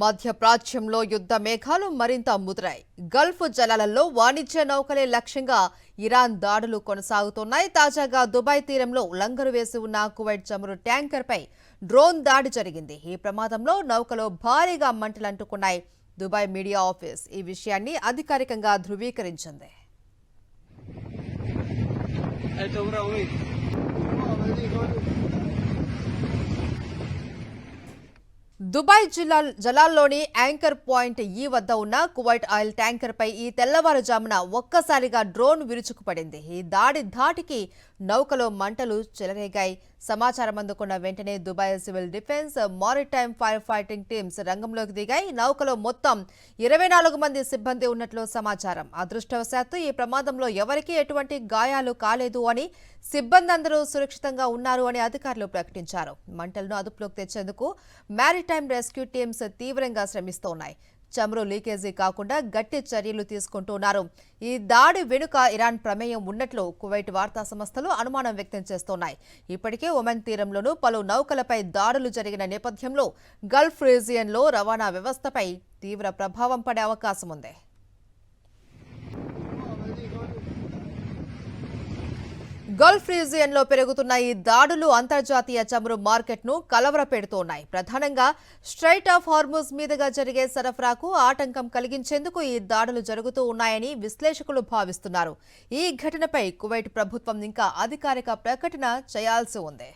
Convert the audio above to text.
మధ్యప్రాచ్యంలో యుద్ధ మేఘాలు మరింత ముదిరాయి. గల్ఫ్ జలాలలో వాణిజ్య నౌకలే లక్ష్యంగా ఇరాన్ దాడులు కొనసాగుతున్నాయి. తాజాగా దుబాయ్ తీరంలో లంగరు వేసి ఉన్న కువైట్ చమురు ట్యాంకర్పై డ్రోన్ దాడి జరిగింది. ఈ ప్రమాదంలో నౌకలో భారీగా మంటలు అంటుకున్నాయి. దుబాయ్ మీడియా ఆఫీస్ ఈ విషయాన్ని అధికారికంగా ధృవీకరించింది. దుబాయ్ జలాల్లోని యాంకర్ పాయింట్ వద్ద ఉన్న కువైట్ ఆయిల్ ట్యాంకర్పై ఈ తెల్లవారుజామున ఒక్కసారిగా డ్రోన్ విరుచుకుపడింది. ఈ దాడి ధాటికి నౌకలో మంటలు చెలరేగాయి. సమాచారం అందుకున్న వెంటనే Dubai civil defence, maritime fire fighting teams రంగంలోకి దిగాయి. నౌకలో మొత్తం 24 మంది సిబ్బంది ఉన్నట్లు సమాచారం. అదృష్టవశాత్తు ఈ ప్రమాదంలో ఎవరికీ ఎటువంటి గాయాలు కాలేదు అని, సిబ్బంది అందరూ సురక్షితంగా ఉన్నారు అని అధికారులు ప్రకటించారు. మంటలను అదుపులోకి తెచ్చేందుకు మారిటైమ్ రెస్క్యూ టీమ్స్ తీవ్రంగా శ్రమిస్తున్నాయి. చమురు లీకేజీ కాకుండా గట్టి చర్యలు తీసుకుంటున్నారు. ఈ దాడి వెనుక ఇరాన్ ప్రమేయం ఉన్నట్లు కువైట్ వార్తా సంస్థలు అనుమానం వ్యక్తం చేస్తున్నాయి. ఇప్పటికే ఒమన్ తీరంలోనూ పలు నౌకలపై దాడులు జరిగిన నేపథ్యంలో గల్ఫ్ రీజియన్లో రవాణా వ్యవస్థపై తీవ్ర ప్రభావం పడే అవకాశం ఉంది. గల్ఫ్ రీజియన్లో పెరుగుతున్న ఈ దాడులు అంతర్జాతీయ చమురు మార్కెట్ను కలవరపెడుతున్నాయి. ప్రధానంగా స్ట్రైట్ ఆఫ్ హార్ముజ్ మీదుగా జరిగే సరఫరాకు ఆటంకం కలిగించేందుకు ఈ దాడులు జరుగుతూ ఉన్నాయని విశ్లేషకులు భావిస్తున్నారు. ఈ ఘటనపై కువైట్ ప్రభుత్వం ఇంకా అధికారిక ప్రకటన చేయాల్సి ఉంది.